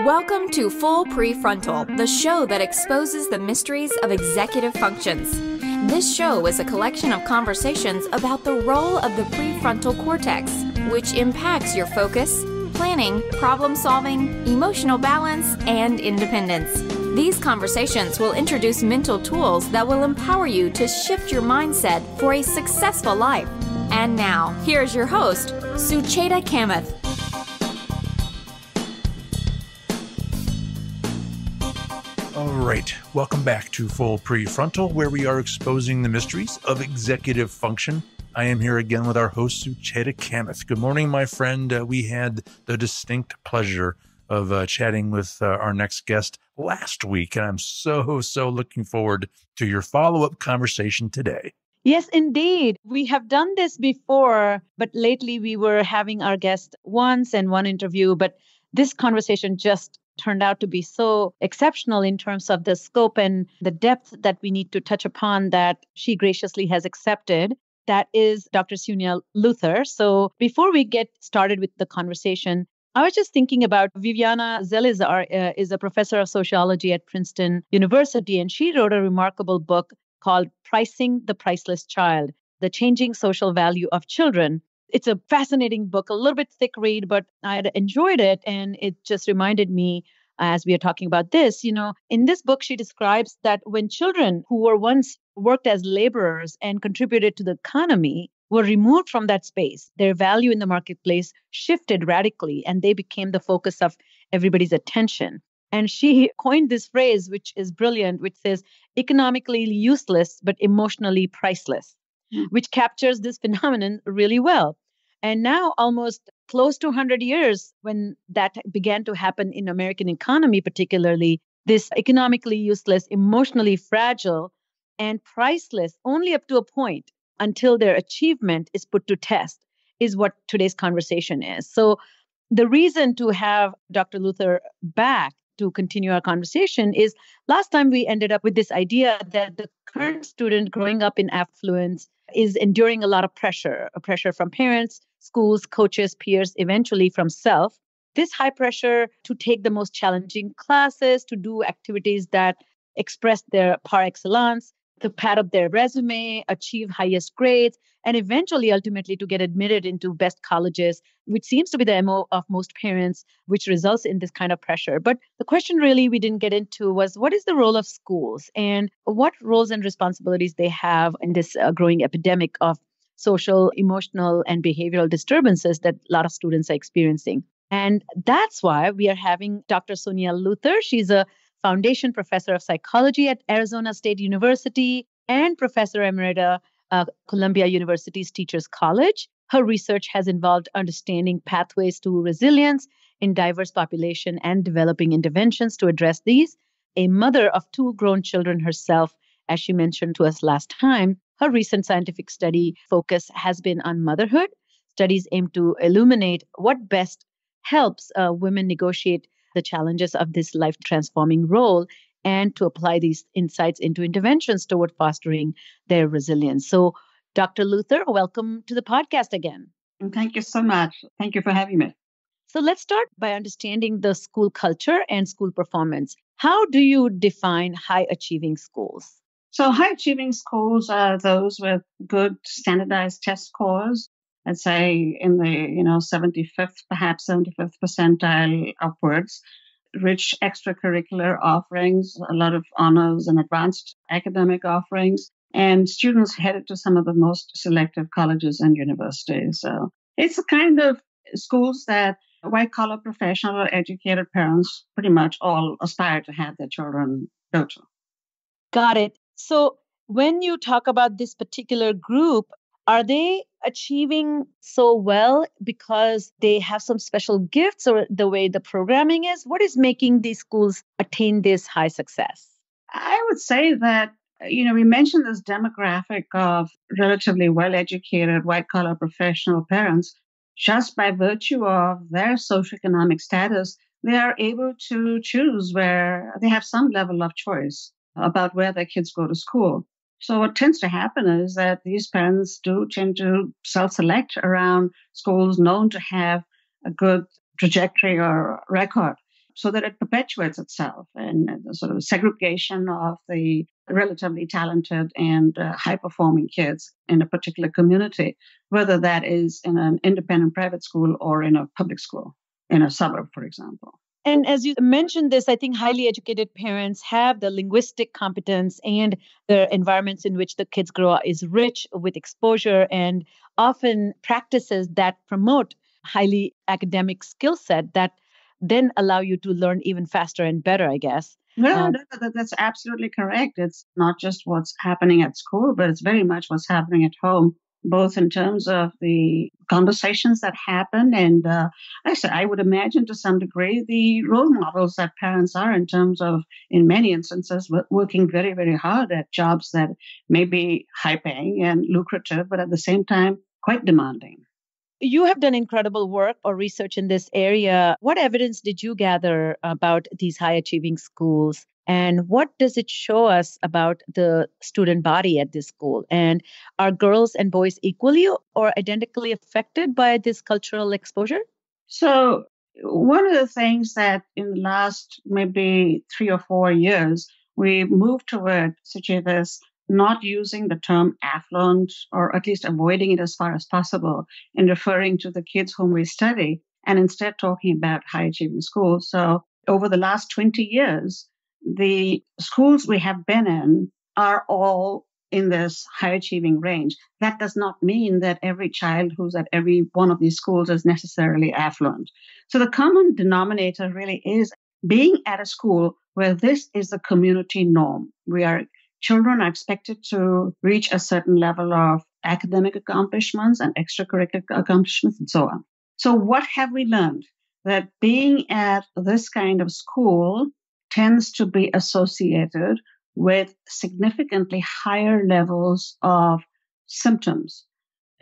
Welcome to Full Prefrontal, the show that exposes the mysteries of executive functions. This show is a collection of conversations about the role of the prefrontal cortex, which impacts your focus, planning, problem-solving, emotional balance, and independence. These conversations will introduce mental tools that will empower you to shift your mindset for a successful life. And now, here's your host, Suniya S. All right, welcome back to Full Prefrontal, where we are exposing the mysteries of executive function. I am here again with our host, Suniya S. Good morning, my friend. We had the distinct pleasure of chatting with our next guest last week, and I'm so looking forward to your follow-up conversation today. Yes, indeed. We have done this before, but lately we were having our guest once and one interview, but this conversation just turned out to be so exceptional in terms of the scope and the depth that we need to touch upon that she graciously has accepted. That is Dr. Suniya Luthar. So before we get started with the conversation, I was just thinking about Viviana Zelizer is a professor of sociology at Princeton University, and she wrote a remarkable book called The Priceless Child, The Changing Social Value of Children. It's a fascinating book, a little bit thick read, but I had enjoyed it. And it just reminded me, as we are talking about this, in this book, she describes that when children who were once worked as laborers and contributed to the economy were removed from that space, their value in the marketplace shifted radically and they became the focus of everybody's attention. And she coined this phrase, which is brilliant, which says economically useless, but emotionally priceless, which captures this phenomenon really well. And now, almost close to 100 years, when that began to happen in American economy, particularly, this economically useless, emotionally fragile, and priceless only up to a point until their achievement is put to test, is what today's conversation is. So the reason to have Dr. Luthar back to continue our conversation is last time we ended up with this idea that the current student growing up in affluence is enduring a lot of pressure from parents, schools, coaches, peers, eventually from self. This high pressure to take the most challenging classes, to do activities that express their par excellence, to pad up their resume, achieve highest grades, and eventually, ultimately, to get admitted into best colleges, which seems to be the MO of most parents, which results in this kind of pressure. But the question really we didn't get into was, what is the role of schools and what roles and responsibilities they have in this growing epidemic of social, emotional, and behavioral disturbances that a lot of students are experiencing? And that's why we are having Dr. Suniya Luthar. She's a Foundation Professor of Psychology at Arizona State University and Professor Emerita Columbia University's Teachers College. Her research has involved understanding pathways to resilience in diverse population and developing interventions to address these. A mother of two grown children herself, as she mentioned to us last time, her recent scientific study focus has been on motherhood. Studies aim to illuminate what best helps women negotiate the challenges of this life-transforming role and to apply these insights into interventions toward fostering their resilience. So, Dr. Luthar, welcome to the podcast again. Thank you so much. Thank you for having me. So let's start by understanding the school culture and school performance. How do you define high-achieving schools? So high-achieving schools are those with good standardized test scores, I'd say in the 75th, perhaps 75th percentile upwards, rich extracurricular offerings, a lot of honors and advanced academic offerings, and students headed to some of the most selective colleges and universities. So it's the kind of schools that white-collar professional or educated parents pretty much all aspire to have their children go to. Got it. So when you talk about this particular group, are they achieving so well because they have some special gifts or the way the programming is? What is making these schools attain this high success? I would say that, we mentioned this demographic of relatively well-educated white-collar professional parents. Just by virtue of their socioeconomic status, they are able to choose where they have some level of choice about where their kids go to school. So what tends to happen is that these parents do tend to self-select around schools known to have a good trajectory or record. so that it perpetuates itself, and the sort of segregation of the relatively talented and high-performing kids in a particular community, whether that is in an independent private school or in a public school, in a suburb, for example. And as you mentioned this, I think highly educated parents have the linguistic competence, and the environments in which the kids grow up is rich with exposure and often practices that promote highly academic skill set that then allow you to learn even faster and better, I guess. Well, that's absolutely correct. It's not just what's happening at school, but it's very much what's happening at home, both in terms of the conversations that happen. And I would imagine to some degree the role models that parents are in terms of, in many instances, working very, very hard at jobs that may be high paying and lucrative, but at the same time, quite demanding. You have done incredible work or research in this area. What evidence did you gather about these high achieving schools? And what does it show us about the student body at this school? And are girls and boys equally or identically affected by this cultural exposure? So, one of the things that in the last maybe 3 or 4 years, we moved toward, such as not using the term affluent, or at least avoiding it as far as possible in referring to the kids whom we study, and instead talking about high achieving schools. So, over the last 20 years, the schools we have been in are all in this high achieving range. That does not mean that every child who's at every one of these schools is necessarily affluent. So the common denominator really is being at a school where this is the community norm. Children are expected to reach a certain level of academic accomplishments and extracurricular accomplishments and so on. So what have we learned? That being at this kind of school tends to be associated with significantly higher levels of symptoms,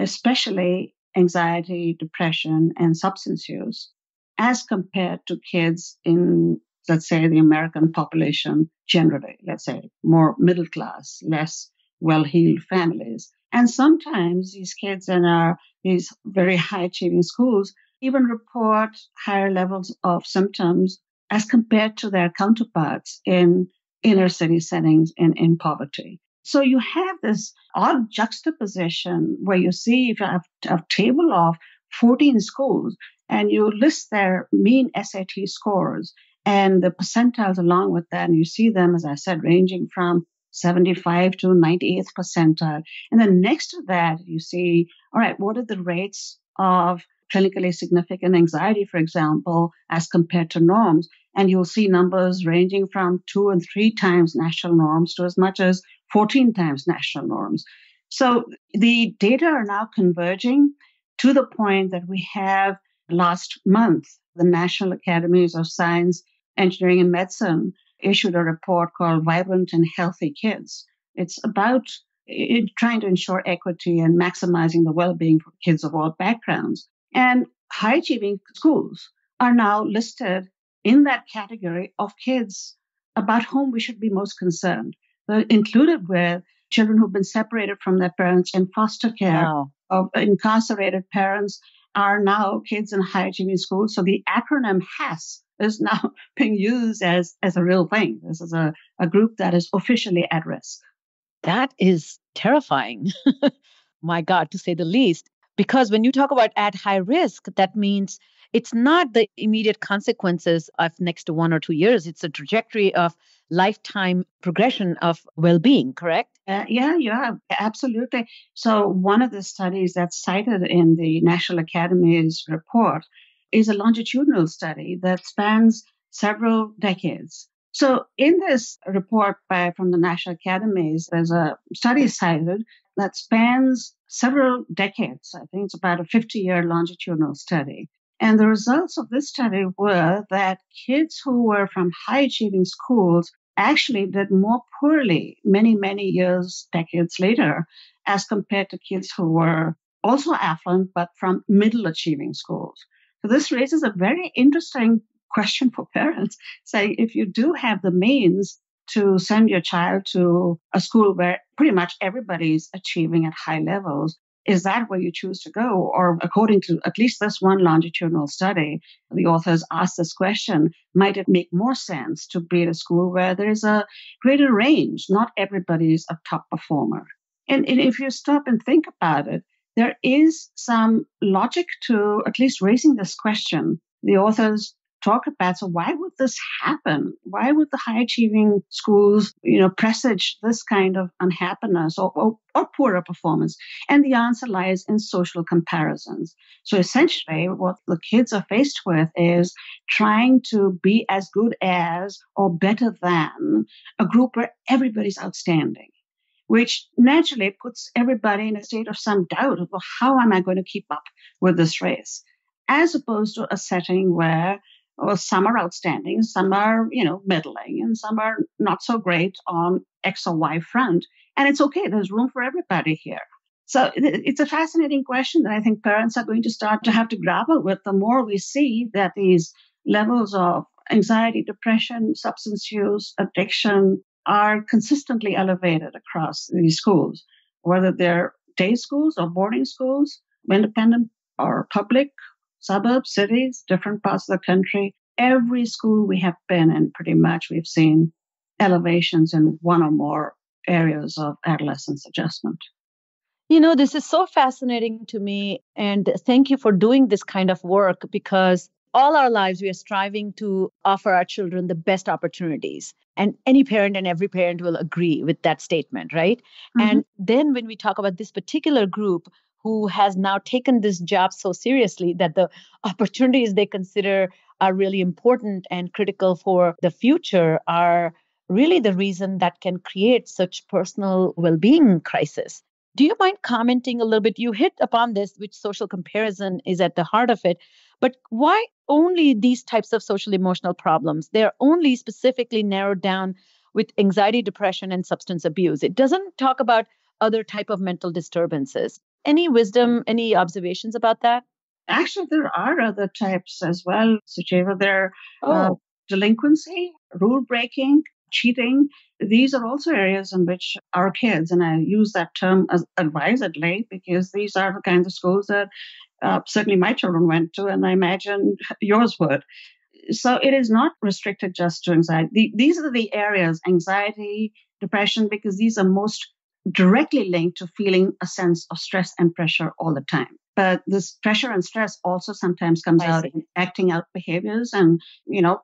especially anxiety, depression, and substance use, as compared to kids in, let's say, the American population generally, let's say, more middle class, less well-heeled families. And sometimes these kids in these very high-achieving schools even report higher levels of symptoms as compared to their counterparts in inner city settings in poverty. So you have this odd juxtaposition where you see, if you have a table of 14 schools and you list their mean SAT scores and the percentiles along with that, and you see them, as I said, ranging from 75 to 98th percentile. And then next to that, you see, all right, what are the rates of clinically significant anxiety, for example, as compared to norms? And you'll see numbers ranging from 2 and 3 times national norms to as much as 14 times national norms. So the data are now converging to the point that we have last month, the National Academies of Science, Engineering, and Medicine issued a report called Vibrant and Healthy Kids. It's about trying to ensure equity and maximizing the well-being for kids of all backgrounds. And high-achieving schools are now listed in that category of kids about whom we should be most concerned. They're included with children who've been separated from their parents in foster care, Wow. of incarcerated parents are now kids in high-achieving schools. So the acronym HAS is now being used as a real thing. This is a group that is officially at risk. That is terrifying. My God, to say the least. Because when you talk about at high risk, that means it's not the immediate consequences of next 1 or 2 years. It's a trajectory of lifetime progression of well-being, correct? Yeah, absolutely. So one of the studies that's cited in the National Academy's report is a longitudinal study that spans several decades. So in this report from the National Academies, there's a study cited that spans several decades. I think it's about a 50-year longitudinal study. And the results of this study were that kids who were from high-achieving schools actually did more poorly many, many years, decades later, as compared to kids who were also affluent, but from middle-achieving schools. So this raises a very interesting question for parents. Say, if you do have the means to send your child to a school where pretty much everybody's achieving at high levels, Is that where you choose to go? Or according to at least this one longitudinal study, the authors asked this question, might it make more sense to be at a school where there is a greater range? Not everybody is a top performer. And if you stop and think about it, there is some logic to at least raising this question. The authors talk about, so why would this happen? Why would the high achieving schools, presage this kind of unhappiness or poorer performance? And the answer lies in social comparisons. So essentially what the kids are faced with is trying to be as good as or better than a group where everybody's outstanding, which naturally puts everybody in a state of some doubt of, well, how am I going to keep up with this race? As opposed to a setting where some are outstanding, some are, middling, and some are not so great on X or Y front. And it's okay. There's room for everybody here. So it's a fascinating question that I think parents are going to start to have to grapple with the more we see that these levels of anxiety, depression, substance use, addiction are consistently elevated across these schools, whether they're day schools or boarding schools, independent or public, suburbs, cities, different parts of the country. Every school we have been in, pretty much, we've seen elevations in one or more areas of adolescence adjustment. This is so fascinating to me. And thank you for doing this kind of work, because all our lives we are striving to offer our children the best opportunities. And any parent and every parent will agree with that statement, right? Mm-hmm. And then when we talk about this particular group who has now taken this job so seriously that the opportunities they consider are really important and critical for the future are really the reason that can create such personal well-being crisis. Do you mind commenting a little bit? You hit upon this, which social comparison is at the heart of it. But why only these types of social emotional problems? They're only specifically narrowed down with anxiety, depression, and substance abuse. It doesn't talk about other type of mental disturbances. Any wisdom, any observations about that? Actually, there are other types as well, Sucheva. There are delinquency, rule breaking, cheating. These are also areas in which our kids, and I use that term as advisedly, because these are the kinds of schools that certainly my children went to, and I imagine yours would. So it is not restricted just to anxiety. These are the areas, anxiety, depression, because these are most directly linked to feeling a sense of stress and pressure all the time. But this pressure and stress also sometimes comes out in acting out behaviors, and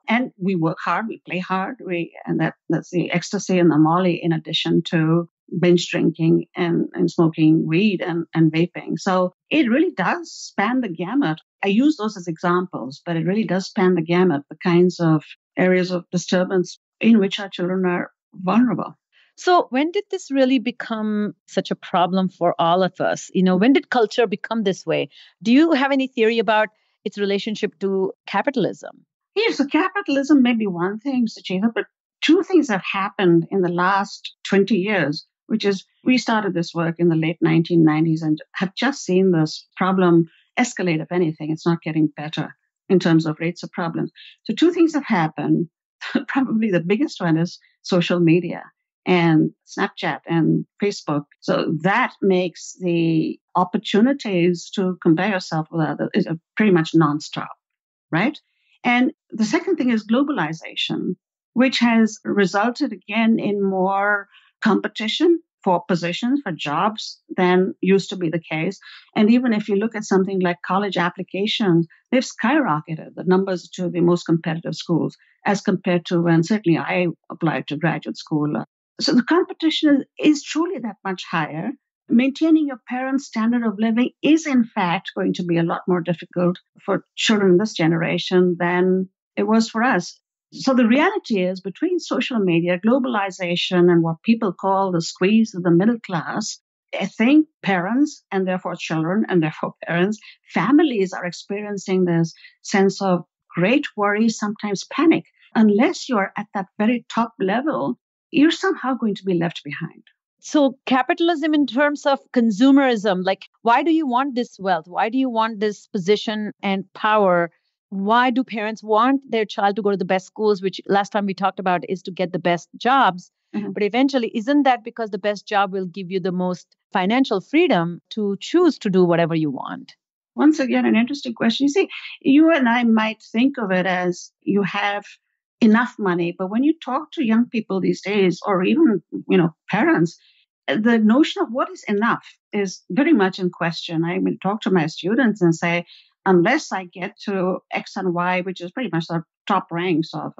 and we work hard, we play hard, and that's the ecstasy and the molly, in addition to binge drinking and smoking weed and vaping. So it really does span the gamut. I use those as examples, but it really does span the gamut, the kinds of areas of disturbance in which our children are vulnerable. So when did this really become such a problem for all of us? When did culture become this way? Do you have any theory about its relationship to capitalism? Yes, so capitalism may be one thing, Sucheta, but two things have happened in the last 20 years, which is we started this work in the late 1990s and have just seen this problem escalate. If anything, it's not getting better in terms of rates of problems. So two things have happened. Probably the biggest one is social media and Snapchat and Facebook. So that makes the opportunities to compare yourself with others is pretty much nonstop, right? And the second thing is globalization, which has resulted again in more competition for positions, for jobs than used to be the case. And even if you look at something like college applications, they've skyrocketed, the numbers to the most competitive schools, as compared to when certainly I applied to graduate school. So the competition is truly that much higher. Maintaining your parents' standard of living is, in fact, going to be a lot more difficult for children in this generation than it was for us. So the reality is, between social media, globalization, and what people call the squeeze of the middle class, I think parents, and therefore children, and therefore parents, families are experiencing this sense of great worry, sometimes panic. Unless you're at that very top level, you're somehow going to be left behind. So capitalism in terms of consumerism, like, why do you want this wealth? Why do you want this position and power? why do parents want their child to go to the best schools, which last time we talked about is to get the best jobs. Mhm. But eventually, isn't that because the best job will give you the most financial freedom to choose to do whatever you want? Once again, an interesting question. You see, you and I might think of it as you have enough money, but when you talk to young people these days, or even, parents, the notion of what is enough is very much in question. I will talk to my students and say, unless I get to X and Y, which is pretty much the top ranks of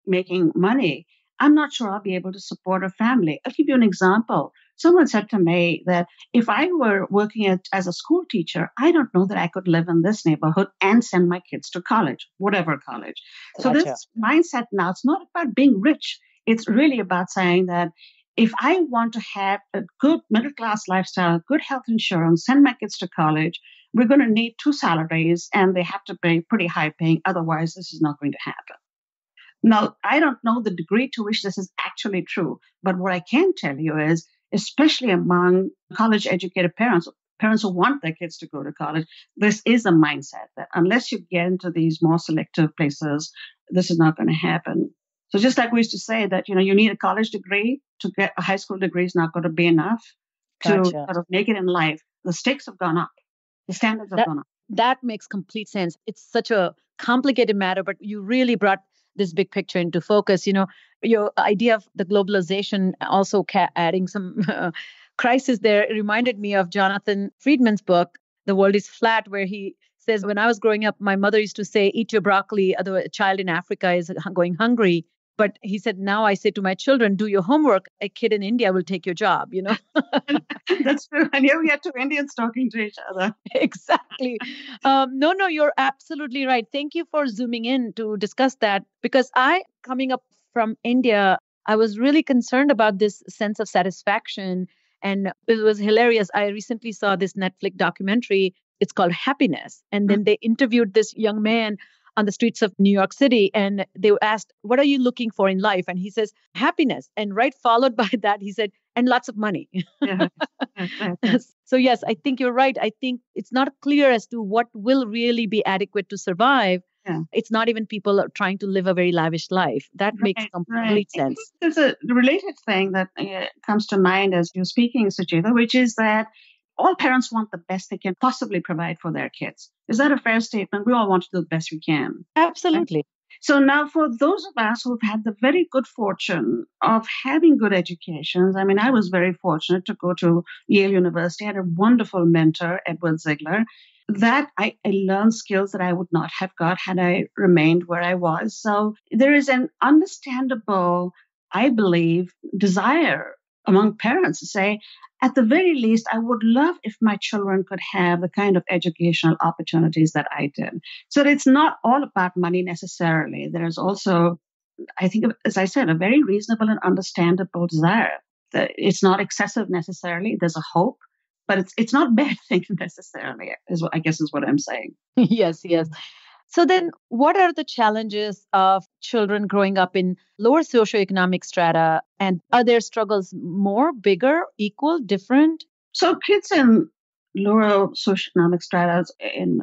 making money, I'm not sure I'll be able to support a family. I'll give you an example. Someone said to me that if I were working as a school teacher, I don't know that I could live in this neighborhood and send my kids to college, whatever college. So Gotcha. this mindset now, it's not about being rich. It's really about saying that if I want to have a good middle class lifestyle, good health insurance, send my kids to college, we're going to need 2 salaries and they have to be pretty high paying. Otherwise, this is not going to happen. Now, I don't know the degree to which this is actually true, but what I can tell you is, especially among college educated parents, parents who want their kids to go to college, this is a mindset that unless you get into these more selective places, this is not going to happen. So just like we used to say that, you need a college degree to get a high school degree is not going to be enough to Gotcha. sort of make it in life. The stakes have gone up. The standards have That gone up. that makes complete sense. It's such a complicated matter, but you really brought this big picture into focus. Your idea of the globalization also adding some crisis there. It reminded me of Jonathan Friedman's book, The World is Flat, where he says, when I was growing up, my mother used to say, eat your broccoli, otherwise a child in Africa is going hungry. But he said, now I say to my children, do your homework. A kid in India will take your job, That's true. And here we had two Indians talking to each other. Exactly. No, you're absolutely right. Thank you for zooming in to discuss that because coming up from India, I was really concerned about this sense of satisfaction. And it was hilarious. I recently saw this Netflix documentary. It's called Happiness. And then they interviewed this young man on the streets of New York City. And they were asked, what are you looking for in life? And he says, happiness. And right followed by that, he said, and lots of money. Yeah. So, yes, I think you're right. I think it's not clear as to what will really be adequate to survive. Yeah. It's not even people are trying to live a very lavish life. That makes complete sense. There's a related thing that comes to mind as you're speaking, Suchita, which is that all parents want the best they can possibly provide for their kids. Is that a fair statement? We all want to do the best we can. Absolutely. So now for those of us who've had the very good fortune of having good educations, I mean, I was very fortunate to go to Yale University. I had a wonderful mentor, Edward Ziegler, that I learned skills that I would not have got had I remained where I was. So there is an understandable, I believe, desire among parents to say, at the very least, I would love if my children could have the kind of educational opportunities that I did. So it's not all about money necessarily. There's also, I think, as I said, a very reasonable and understandable desire. It's not excessive necessarily. There's a hope, but it's not a bad thing necessarily, I guess is what I'm saying. Yes. So then what are the challenges of children growing up in lower socioeconomic strata? And are their struggles more, bigger, equal, different? So kids in lower socioeconomic strata in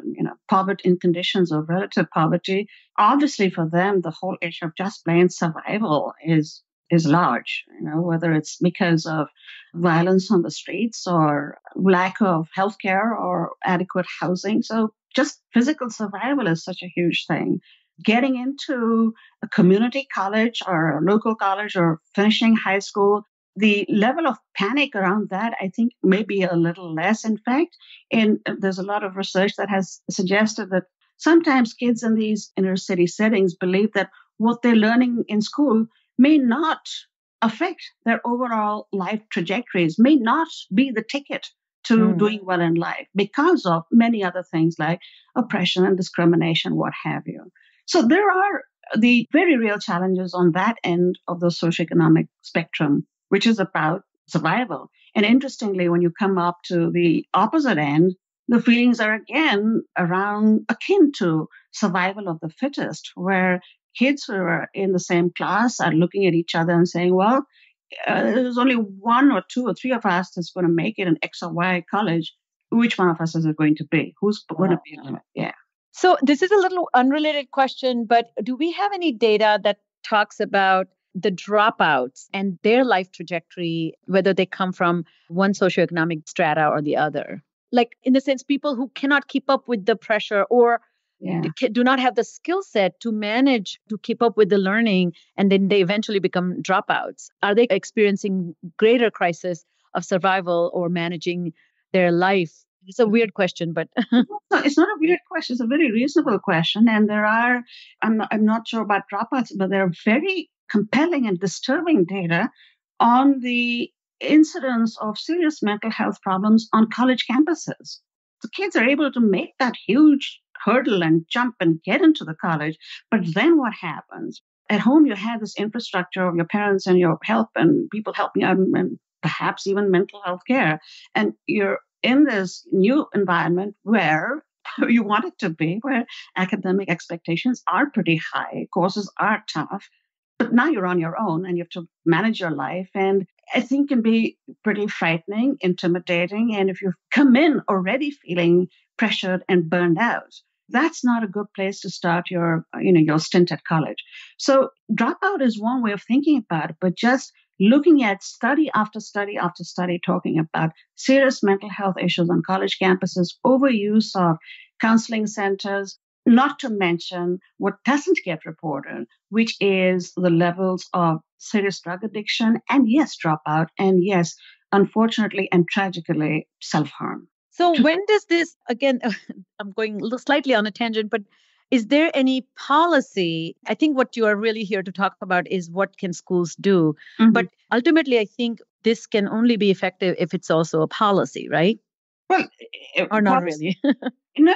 poverty, in conditions of relative poverty, obviously for them the whole issue of just plain survival is large, whether it's because of violence on the streets or lack of healthcare or adequate housing. So just physical survival is such a huge thing. Getting into a community college or a local college or finishing high school, the level of panic around that, I think, may be a little less. In fact, and there's a lot of research that has suggested that sometimes kids in these inner city settings believe that what they're learning in school may not affect their overall life trajectories, may not be the ticket to doing well in life because of many other things like oppression and discrimination, what have you. So there are the very real challenges on that end of the socioeconomic spectrum, which is about survival. And interestingly, when you come up to the opposite end, the feelings are again around akin to survival of the fittest, where kids who are in the same class are looking at each other and saying, well, there's only one or two or three of us that's going to make it in X or Y college. Which one of us is it going to be? Who's going to be in it? Yeah. So this is a little unrelated question, but do we have any data that talks about the dropouts and their life trajectory, whether they come from one socioeconomic strata or the other? Like, in the sense, people who cannot keep up with the pressure or Yeah. do not have the skill set to manage to keep up with the learning, and then they eventually become dropouts. Are they experiencing greater crisis of survival or managing their life? It's a weird question, but No, it's not a weird question. It's a very reasonable question. And I'm not sure about dropouts, but there are very compelling and disturbing data on the incidence of serious mental health problems on college campuses. The kids are able to make that huge hurdle and jump and get into the college. But then what happens? At home, you have this infrastructure of your parents and your help and people helping out and perhaps even mental health care. And you're in this new environment where you want it to be, where academic expectations are pretty high, courses are tough, but now you're on your own and you have to manage your life. And I think can be pretty frightening, intimidating. And if you come in already feeling pressured and burned out, that's not a good place to start your stint at college. So dropout is one way of thinking about it, but just looking at study after study after study talking about serious mental health issues on college campuses, overuse of counseling centers, not to mention what doesn't get reported, which is the levels of serious drug addiction and yes, dropout, and yes, unfortunately and tragically, self-harm. so when does this, again, I'm going slightly on a tangent, but is there any policy? I think what you are really here to talk about is what can schools do. Mhm. But ultimately, I think this can only be effective if it's also a policy, right? Well, Or not really. No.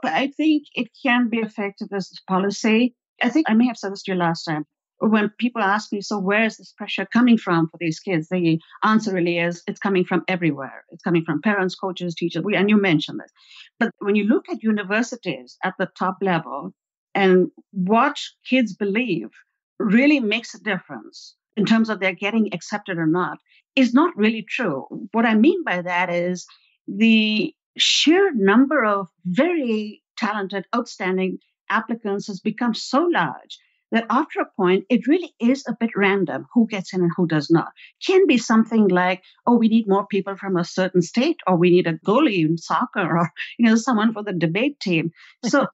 But I think it can be effective as a policy. I think I may have said this to you last time. When people ask me, so where is this pressure coming from for these kids? The answer really is it's coming from everywhere. It's coming from parents, coaches, teachers, and you mentioned this. But when you look at universities at the top level and what kids believe really makes a difference in terms of their getting accepted or not, is not really true. What I mean by that is the sheer number of very talented, outstanding applicants has become so large that after a point, it really is a bit random who gets in and who does not. Can be something like, oh, we need more people from a certain state, or we need a goalie in soccer, or someone for the debate team. So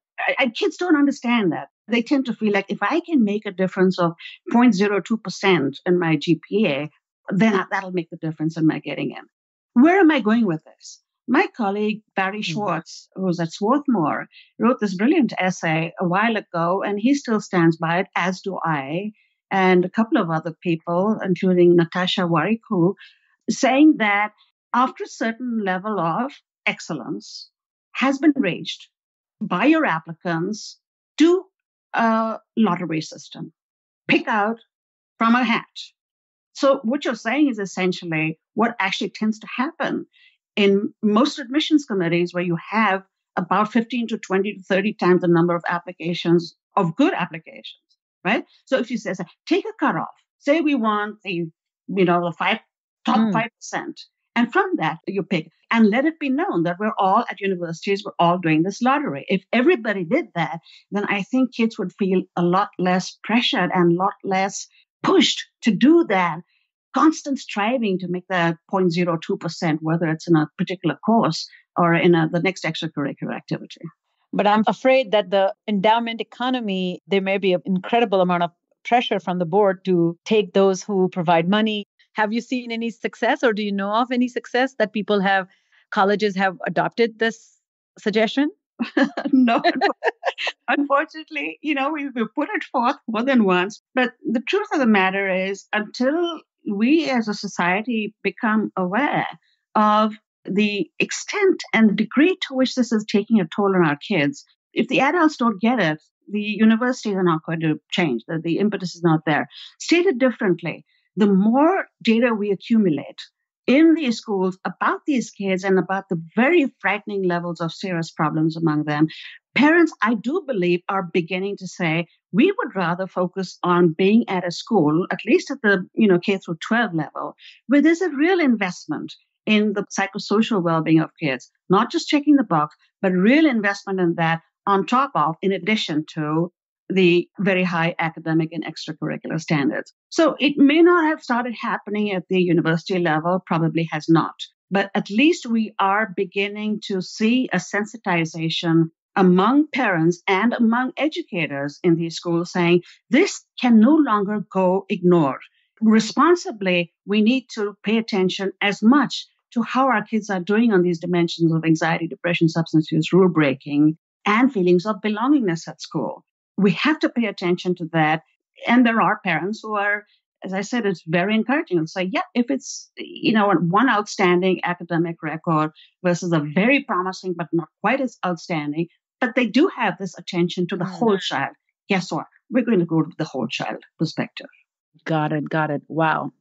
kids don't understand that. They tend to feel like if I can make a difference of 0.02% in my GPA, then that'll make the difference in my getting in. Where am I going with this? My colleague, Barry Schwartz, who's at Swarthmore, wrote this brilliant essay a while ago, and he still stands by it, as do I, and a couple of other people, including Natasha Wariku, saying that after a certain level of excellence has been reached by your applicants, do a lottery system. Pick out from a hat. So what you're saying is essentially what actually tends to happen in most admissions committees where you have about 15 to 20 to 30 times the number of applications, of good applications, right? So if you say, take a cutoff, say we want the top 5%, and from that you pick, and let it be known that we're all at universities, we're all doing this lottery. If everybody did that, then I think kids would feel a lot less pressured and a lot less pushed to do that constant striving to make that 0.02%, whether it's in a particular course or in the next extracurricular activity. But I'm afraid that the endowment economy, there may be an incredible amount of pressure from the board to take those who provide money. Have you seen any success, or do you know of any success that colleges have adopted this suggestion? No, unfortunately, we've put it forth more than once. But the truth of the matter is, until we as a society become aware of the extent and degree to which this is taking a toll on our kids, if the adults don't get it, the universities are not going to change. The impetus is not there. Stated differently, the more data we accumulate in these schools about these kids and about the very frightening levels of serious problems among them, parents, I do believe, are beginning to say, we would rather focus on being at a school, at least at the K through 12 level, where there's a real investment in the psychosocial well-being of kids, not just checking the box, but real investment in that on top of, in addition to the very high academic and extracurricular standards. So it may not have started happening at the university level, probably has not. But at least we are beginning to see a sensitization among parents and among educators in these schools saying this can no longer go ignored. Responsibly, we need to pay attention as much to how our kids are doing on these dimensions of anxiety, depression, substance use, rule breaking, and feelings of belongingness at school. We have to pay attention to that. And there are parents who are, as I said, it's very encouraging and say, yeah, if it's, one outstanding academic record versus a very promising, but not quite as outstanding, but they do have this attention to the whole child. Guess what? We're going to go to the whole child perspective. Got it. Wow.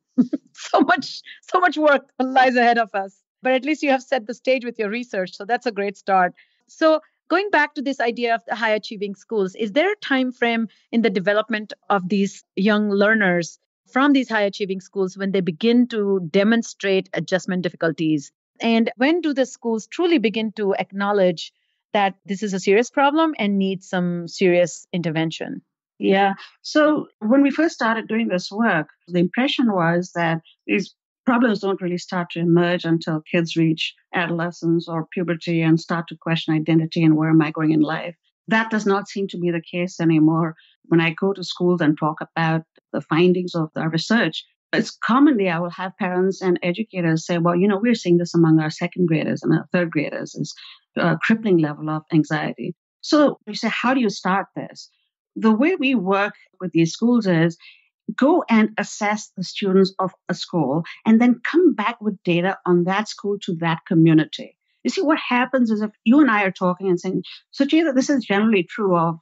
so much work lies ahead of us. But at least you have set the stage with your research. So that's a great start. So going back to this idea of the high achieving schools, is there a time frame in the development of these young learners from these high achieving schools when they begin to demonstrate adjustment difficulties? And when do the schools truly begin to acknowledge that this is a serious problem and needs some serious intervention? Yeah. So when we first started doing this work, the impression was that these problems don't really start to emerge until kids reach adolescence or puberty and start to question identity and where am I going in life. That does not seem to be the case anymore. When I go to schools and talk about the findings of our research, it's commonly I will have parents and educators say, well, we're seeing this among our second graders and our third graders is a crippling level of anxiety. So we say, how do you start this? The way we work with these schools is go and assess the students of a school and then come back with data on that school to that community. You see, what happens is if you and I are talking and saying, Sucheta, this is generally true of,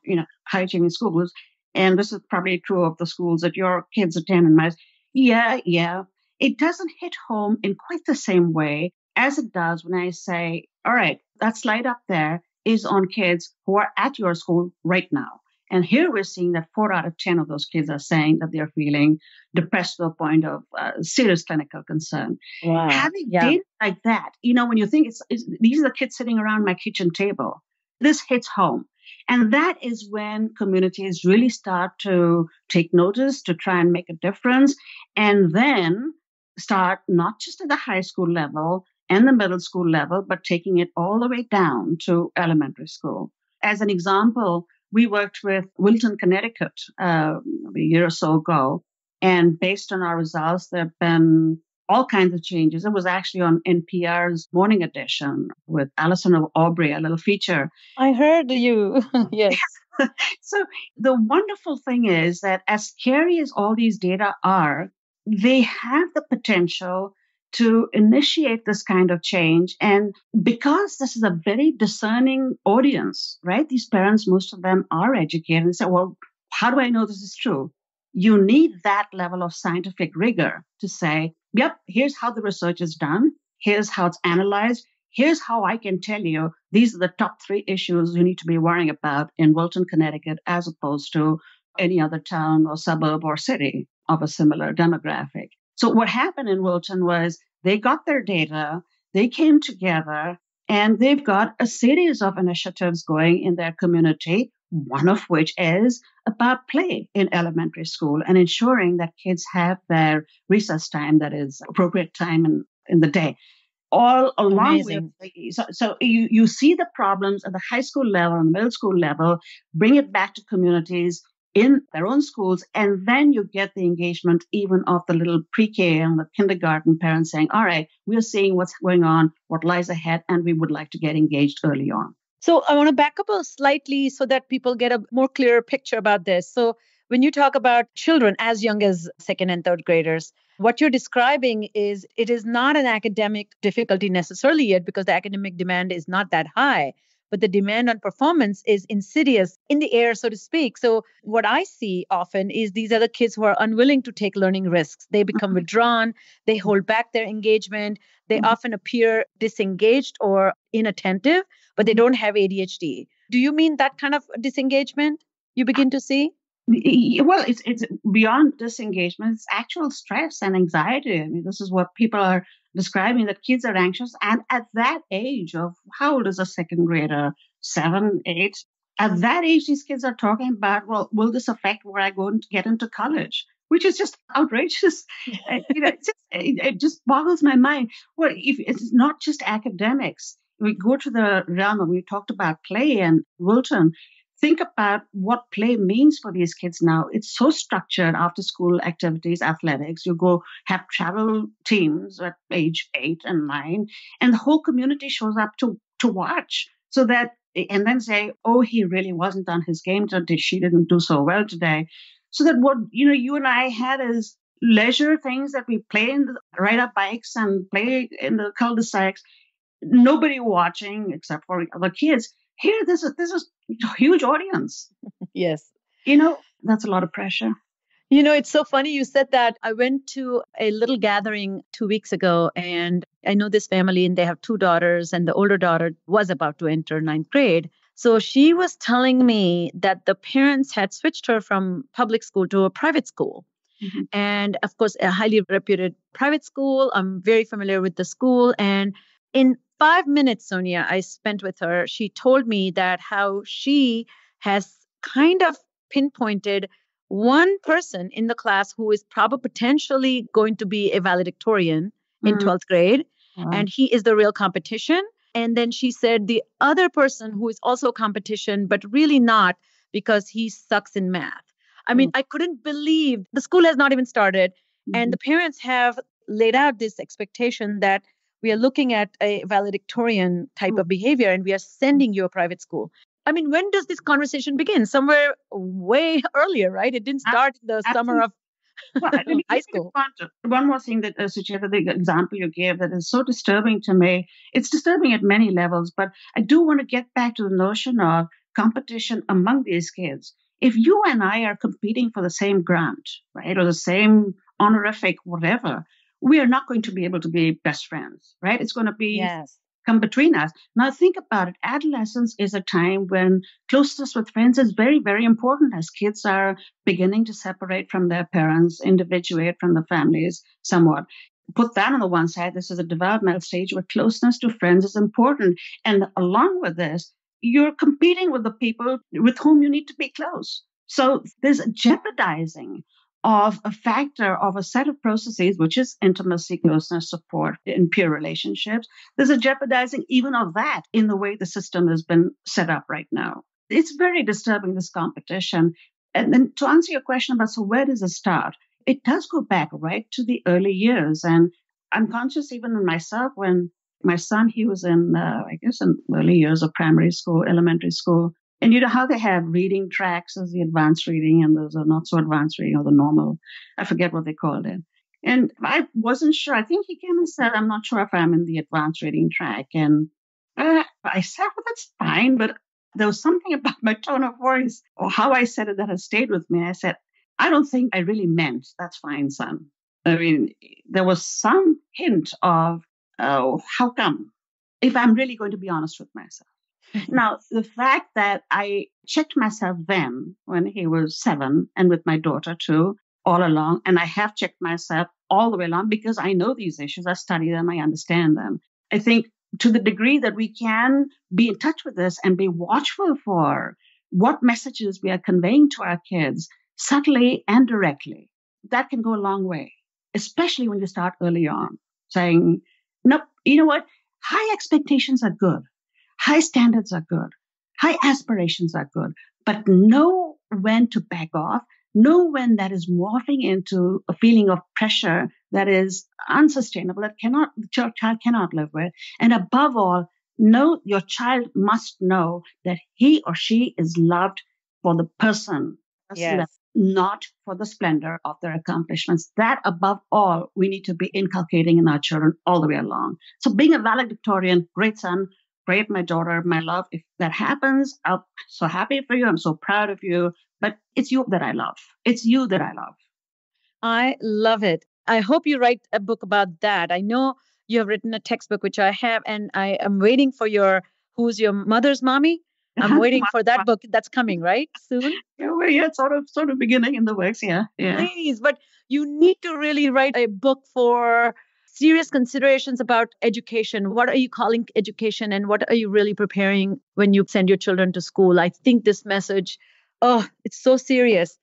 high achieving schools, and this is probably true of the schools that your kids attend and mine. Yeah. It doesn't hit home in quite the same way as it does when I say, all right, that slide up there is on kids who are at your school right now. And here we're seeing that 4 out of 10 of those kids are saying that they're feeling depressed to a point of serious clinical concern. Wow. Having data like that, when you think these are the kids sitting around my kitchen table, this hits home. And that is when communities really start to take notice, to try and make a difference, and then start not just at the high school level and the middle school level, but taking it all the way down to elementary school. As an example, we worked with Wilton, Connecticut a year or so ago. And based on our results, there have been all kinds of changes. It was actually on NPR's Morning Edition with Alison Aubrey, a little feature. I heard you. Yes. So the wonderful thing is that as scary as all these data are, they have the potential to initiate this kind of change. And because this is a very discerning audience, right? These parents, most of them are educated and say, well, how do I know this is true? You need that level of scientific rigor to say, yep, here's how the research is done. Here's how it's analyzed. Here's how I can tell you these are the top 3 issues you need to be worrying about in Wilton, Connecticut, as opposed to any other town or suburb or city of a similar demographic. So what happened in Wilton was they got their data, they came together, and they've got a series of initiatives going in their community, one of which is about play in elementary school and ensuring that kids have their recess time, that is appropriate time in the day. All along with, so you see the problems at the high school level and the middle school level, bring it back to communities in their own schools, and then you get the engagement even of the little pre-K and the kindergarten parents saying, all right, we're seeing what's going on, what lies ahead, and we would like to get engaged early on. So I want to back up slightly so that people get a more clear picture about this. So when you talk about children as young as second and third graders, what you're describing is it is not an academic difficulty necessarily yet because the academic demand is not that high, but the demand on performance is insidious in the air, so to speak. So what I see often is these are the kids who are unwilling to take learning risks. They become withdrawn, they hold back their engagement, they often appear disengaged or inattentive, but they don't have ADHD. Do you mean that kind of disengagement you begin to see? Well, it's beyond disengagement. It's actual stress and anxiety. I mean, this is what people are describing, that kids are anxious. And at that age of, how old is a second grader? 7, 8? At that age, these kids are talking about, well, will this affect where I go and get into college? Which is just outrageous. It just boggles my mind. Well, if it's not just academics, we go to the realm, and we talked about play and Wilton. Think about what play means for these kids now. It's so structured: after school activities, athletics. You go have travel teams at age 8 and 9, and the whole community shows up to watch. So that, and then say, oh, he really wasn't on his game today. She didn't do so well today. So that what you and I had is leisure things that we play ride our bikes and play in the cul-de-sacs. Nobody watching except for other kids. Here, this is a huge audience. Yes. That's a lot of pressure. It's so funny you said that. I went to a little gathering 2 weeks ago, and I know this family, and they have 2 daughters, and the older daughter was about to enter 9th grade. So she was telling me that the parents had switched her from public school to a private school. Mm-hmm. And of course, a highly reputed private school. I'm very familiar with the school. And in 5 minutes, Suniya, I spent with her, she told me that how she has kind of pinpointed one person in the class who is probably potentially going to be a valedictorian in 12th grade. Wow. And he is the real competition. And then she said the other person who is also competition, but really not, because he sucks in math. I mean, I couldn't believe the school has not even started. And the parents have laid out this expectation that we are looking at a valedictorian type of behavior, and we are sending you a private school. I mean, when does this conversation begin? Somewhere way earlier, right? It didn't start in the summer of high school. One more thing that, Sucheta, the example you gave that is so disturbing to me. It's disturbing at many levels, but I do want to get back to the notion of competition among these kids. If you and I are competing for the same grant, right, or the same honorific whatever, we are not going to be able to be best friends, right? It's going to be come between us. Now think about it. Adolescence is a time when closeness with friends is very, very important, as kids are beginning to separate from their parents, individuate from the families somewhat. Put that on the one side. This is a developmental stage where closeness to friends is important. And along with this, you're competing with the people with whom you need to be close. So there's a jeopardizing of a factor of a set of processes, which is intimacy, closeness, support in peer relationships. There's a jeopardizing even of that in the way the system has been set up right now. It's very disturbing, this competition. And then to answer your question about, so where does it start? It does go back right to the early years. And I'm conscious even in myself when my son, he was in, in early years of primary school, elementary school. And you know how they have reading tracks as the advanced reading and there's a not so advanced reading or the normal. I forget what they called it. And I wasn't sure. I think he came and said, I'm not sure if I'm in the advanced reading track. And I said, well, that's fine. But there was something about my tone of voice or how I said it that has stayed with me. I said, I don't think I really meant that's fine, son. I mean, there was some hint of, how come? If I'm really going to be honest with myself. Now, the fact that I checked myself then when he was 7 and with my daughter too, all along, and I have checked myself all the way along because I know these issues, I study them, I understand them. I think to the degree that we can be in touch with this and be watchful for what messages we are conveying to our kids, subtly and directly, that can go a long way, especially when you start early on, saying, no, you know what? High expectations are good. High standards are good. High aspirations are good. But know when to back off. Know when that is morphing into a feeling of pressure that is unsustainable, that your child cannot live with. And above all, know your child must know that he or she is loved for the person. Yes. Not for the splendor of their accomplishments. That, above all, we need to be inculcating in our children all the way along. So being a valedictorian, great son, great, my daughter, my love, if that happens, I'm so happy for you. I'm so proud of you. But it's you that I love. It's you that I love. I love it. I hope you write a book about that. I know you have written a textbook, which I have, and I am waiting for Who's Your Mother's Mommy? I'm waiting for that book. That's coming, right? Soon? Yeah, it's sort of beginning in the works. Yeah. Please, but you need to really write a book for serious considerations about education. What are you calling education and what are you really preparing when you send your children to school? I think this message, oh, it's so serious.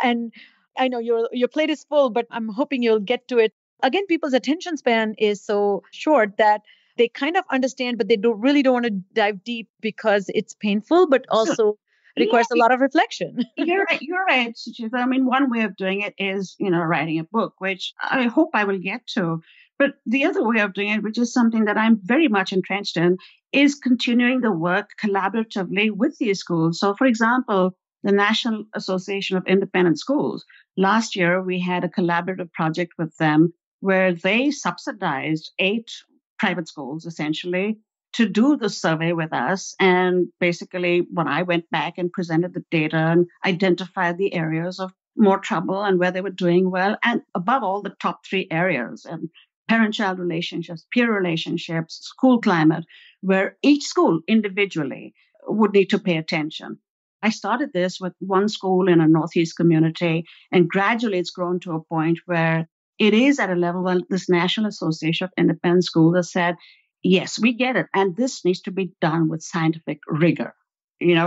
And I know your plate is full, but I'm hoping you'll get to it. Again, people's attention span is so short that they kind of understand, but they don't want to dive deep because it's painful, but So, also yeah, requires a lot of reflection. you're right. You're right, Suchita. I mean, one way of doing it is, writing a book, which I hope I will get to. But the other way of doing it, which is something that I'm very much entrenched in, is continuing the work collaboratively with these schools. So, for example, the National Association of Independent Schools, last year we had a collaborative project with them where they subsidized 8 private schools essentially to do the survey with us. And basically, when I went back and presented the data and identified the areas of more trouble and where they were doing well, and above all, the top 3 areas and parent-child relationships, peer relationships, school climate, where each school individually would need to pay attention. I started this with one school in a Northeast community, and gradually it's grown to a point where it is at a level where this National Association of Independent Schools has said, yes, we get it. And this needs to be done with scientific rigor.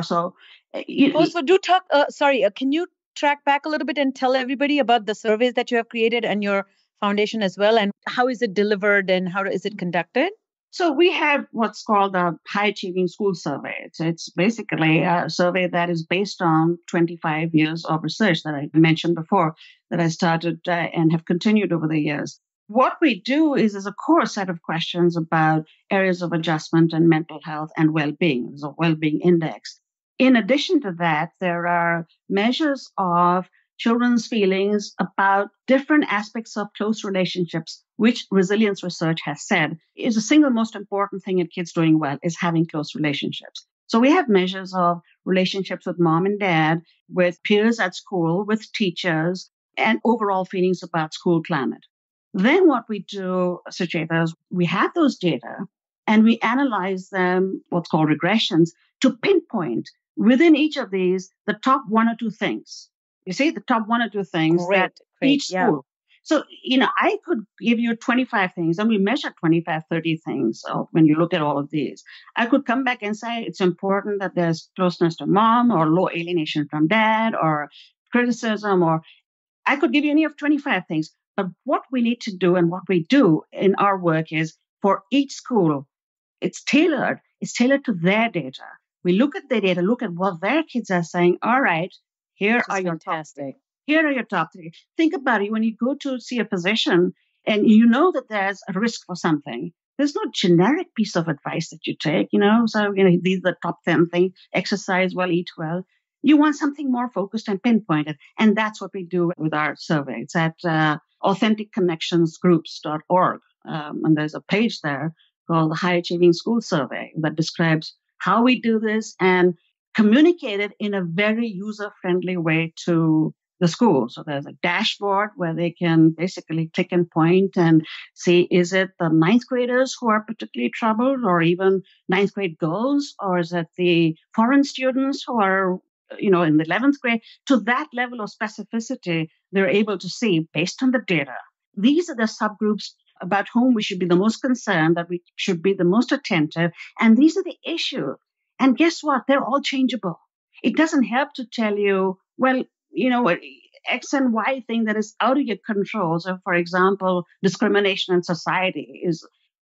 So So do talk, can you track back a little bit and tell everybody about the surveys that you have created and your foundation as well? And how is it delivered and how is it conducted? So we have what's called a high achieving school survey. It's basically a survey that is based on 25 years of research that I mentioned before, that I started and have continued over the years. What we do is there's a core set of questions about areas of adjustment and mental health and well-being. There's a well-being index. In addition to that, there are measures of children's feelings about different aspects of close relationships, which resilience research has said is the single most important thing in kids doing well is having close relationships. So we have measures of relationships with mom and dad, with peers at school, with teachers, and overall feelings about school climate. Then what we do, Sucheta, is we have those data and we analyze them, what's called regressions, to pinpoint within each of these the top 1 or 2 things. You see, the top 1 or 2 things that each school. So, I could give you 25 things and we measure 25, 30 things when you look at all of these. I could come back and say it's important that there's closeness to mom or low alienation from dad or criticism, or I could give you any of 25 things. But what we need to do and what we do in our work is for each school, it's tailored to their data. We look at the data, look at what their kids are saying. All right, here are your fantastic. Here are your top 3. Think about it when you go to see a physician and you know that there's a risk for something. There's no generic piece of advice that you take, So, these are the top 10 things: exercise well, eat well. You want something more focused and pinpointed. And that's what we do with our survey. It's at AuthenticConnectionsGroups.org. And there's a page there called the High Achieving School Survey that describes how we do this and communicate it in a very user-friendly way to the school. So there's a dashboard where they can basically click and point and see, is it the 9th graders who are particularly troubled, or even 9th grade girls, or is it the foreign students who are in the 11th grade? To that level of specificity, they're able to see based on the data. These are the subgroups about whom we should be the most concerned, that we should be the most attentive. And these are the issues. And guess what? They're all changeable. It doesn't help to tell you, well, X and Y thing that is out of your control. So, for example, discrimination in society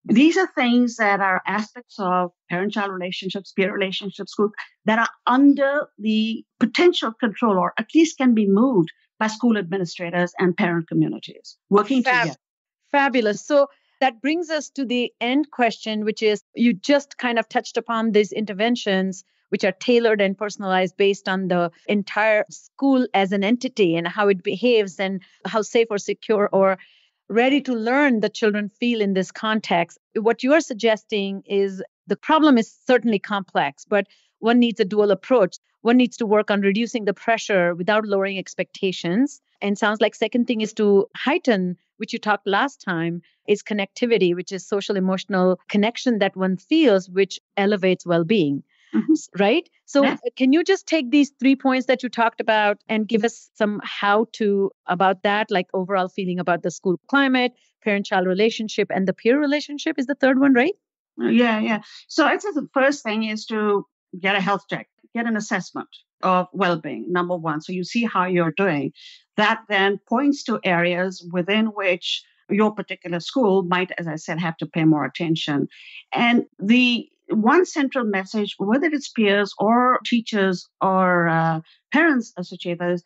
these are things that are aspects of parent-child relationships, peer relationships, school, that are under the potential control, or at least can be moved by school administrators and parent communities working together. Fabulous. So that brings us to the end question, which is, you just kind of touched upon these interventions, which are tailored and personalized based on the entire school as an entity and how it behaves and how safe or secure or ready to learn the children feel in this context. What you are suggesting is the problem is certainly complex, but one needs a dual approach. One needs to work on reducing the pressure without lowering expectations. And sounds like second thing is to heighten, which you talked last time, is connectivity, which is social emotional connection that one feels, which elevates well-being. Mhm. right? So Yes. can you just take these 3 points that you talked about and give us some how to about that, like overall feeling about the school climate, parent-child relationship, and the peer relationship is the third one, right? Yeah, yeah. So I'd say the first thing is to get a health check, get an assessment of well-being, number one. So you see how you're doing. That then points to areas within which your particular school might, as I said, have to pay more attention. And the one central message, whether it's peers or teachers or parents associated,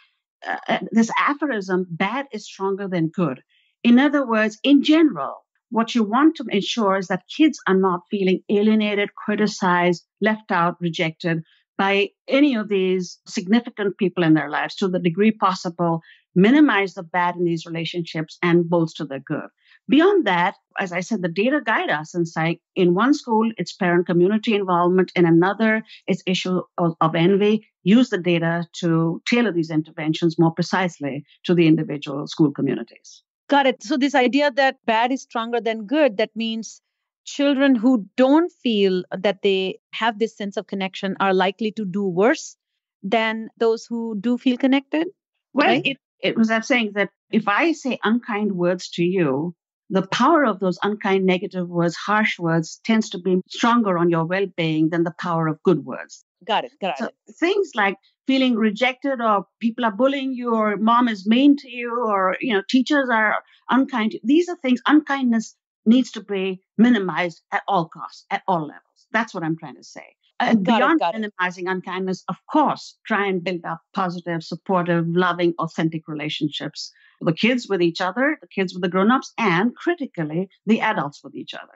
this aphorism, bad is stronger than good. In other words, in general, what you want to ensure is that kids are not feeling alienated, criticized, left out, rejected by any of these significant people in their lives to the degree possible, minimize the bad in these relationships and bolster the good. Beyond that, as I said, the data guide us and say in one school, it's parent community involvement. In another, it's issue of envy. Use the data to tailor these interventions more precisely to the individual school communities. Got it. So this idea that bad is stronger than good, that means children who don't feel that they have this sense of connection are likely to do worse than those who do feel connected, Well, right? it was I'm saying that if I say unkind words to you, the power of those unkind negative words, harsh words, tends to be stronger on your well-being than the power of good words. Got it. Got So it. things like feeling rejected or people are bullying you or mom is mean to you or teachers are unkind. These are things unkindness needs to be minimized at all costs, at all levels. That's what I'm trying to say. And Got it. beyond Got it. minimizing unkindness, of course, try and build up positive, supportive, loving, authentic relationships. The kids with each other, the kids with the grown-ups, and critically, the adults with each other.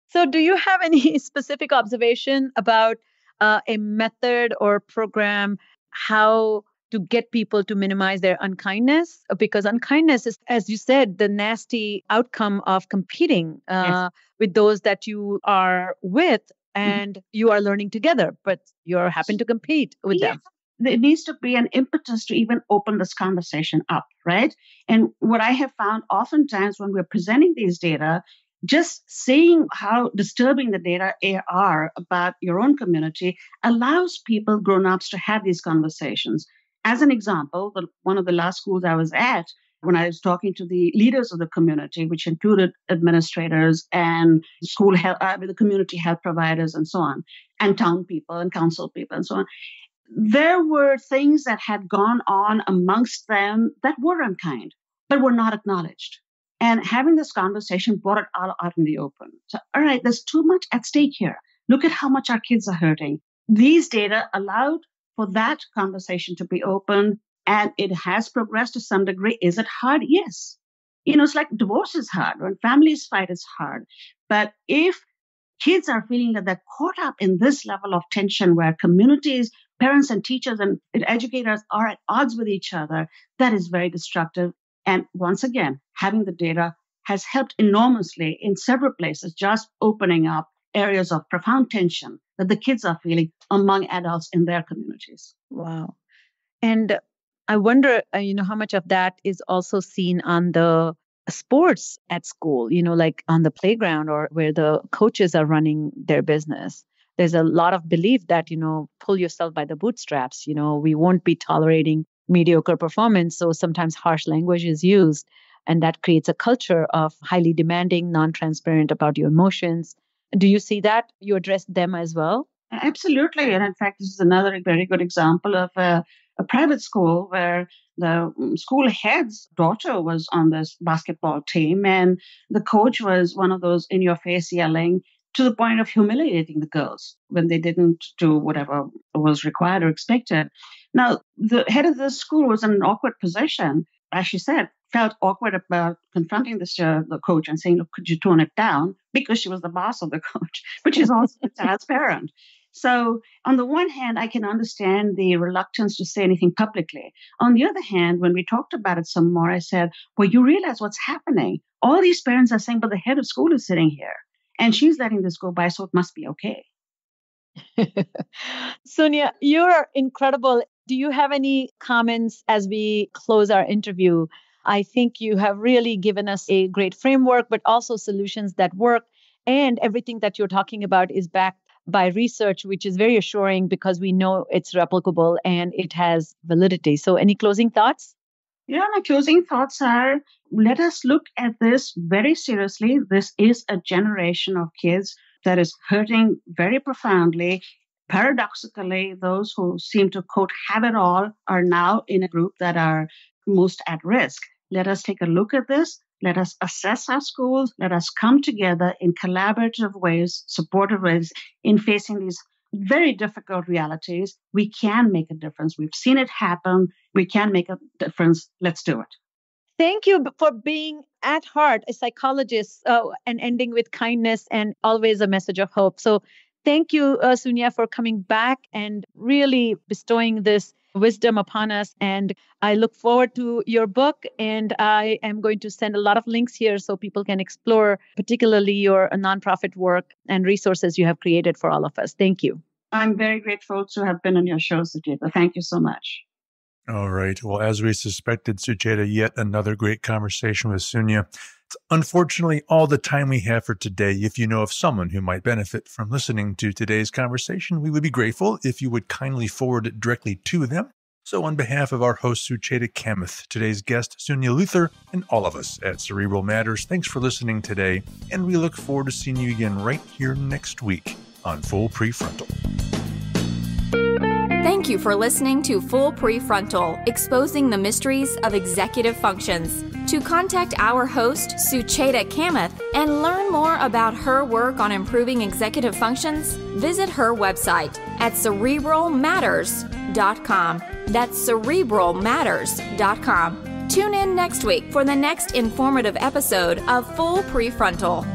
So, do you have any specific observation about a method or program how to get people to minimize their unkindness? Because unkindness is, as you said, the nasty outcome of competing Yes. with those that you are with Mhm. and you are learning together, but you happen to compete with Yes, them. there needs to be an impetus to even open this conversation up, right? And what I have found oftentimes when we're presenting these data, just seeing how disturbing the data are about your own community allows people, grown-ups, to have these conversations. As an example, one of the last schools I was at, when I was talking to the leaders of the community, which included administrators and school health, the community health providers, and so on, and town people and council people, and so on, there were things that had gone on amongst them that were unkind, but were not acknowledged. And having this conversation brought it all out in the open. So, all right, there's too much at stake here. Look at how much our kids are hurting. These data allowed for that conversation to be open, and it has progressed to some degree. Is it hard? Yes. It's like divorce is hard. When families fight, it's hard. But if kids are feeling that they're caught up in this level of tension where communities, parents and teachers and educators are at odds with each other, that is very destructive. And once again, having the data has helped enormously in several places, just opening up areas of profound tension that the kids are feeling among adults in their communities. Wow. And I wonder, how much of that is also seen on the sports at school, like on the playground or where the coaches are running their business. There's a lot of belief that, pull yourself by the bootstraps, we won't be tolerating mediocre performance. So sometimes harsh language is used. And that creates a culture of highly demanding, non transparent about your emotions. Do you see that? You address them as well? Absolutely. And in fact, this is another very good example of a private school where the school head's daughter was on this basketball team, and the coach was one of those in your face yelling to the point of humiliating the girls when they didn't do whatever was required or expected. Now, the head of the school was in an awkward position, as she said, felt awkward about confronting the coach and saying, look, could you tone it down? Because she was the boss of the coach, which is also transparent. So, on the one hand, I can understand the reluctance to say anything publicly. On the other hand, when we talked about it some more, I said, well, you realize what's happening. All these parents are saying, but the head of school is sitting here and she's letting this go by, so it must be okay. Suniya, you're incredible. Do you have any comments as we close our interview? I think you have really given us a great framework, but also solutions that work. And everything that you're talking about is backed by research, which is very assuring because we know it's replicable and it has validity. So any closing thoughts? Yeah, my closing thoughts are, let us look at this very seriously. This is a generation of kids that is hurting very profoundly. Paradoxically, those who seem to, quote, have it all are now in a group that are most at risk. Let us take a look at this. Let us assess our schools. Let us come together in collaborative ways, supportive ways, in facing these very difficult realities. We can make a difference. We've seen it happen. We can make a difference. Let's do it. Thank you for being at heart a psychologist and ending with kindness and always a message of hope. So thank you, Suniya, for coming back and really bestowing this wisdom upon us. And I look forward to your book. And I am going to send a lot of links here so people can explore particularly your nonprofit work and resources you have created for all of us. Thank you. I'm very grateful to have been on your show, Sucheta. Thank you so much. All right. Well, as we suspected, Sucheta, yet another great conversation with Suniya. It's unfortunately all the time we have for today. If you know of someone who might benefit from listening to today's conversation, we would be grateful if you would kindly forward it directly to them. So on behalf of our host, Sucheta Kamath, today's guest, Suniya Luthar, and all of us at Cerebral Matters, thanks for listening today, and we look forward to seeing you again right here next week on Full Prefrontal. Thank you for listening to Full Prefrontal, Exposing the Mysteries of Executive Functions. To contact our host, Sucheta Kamath, and learn more about her work on improving executive functions, visit her website at cerebralmatters.com. That's cerebralmatters.com. Tune in next week for the next informative episode of Full Prefrontal.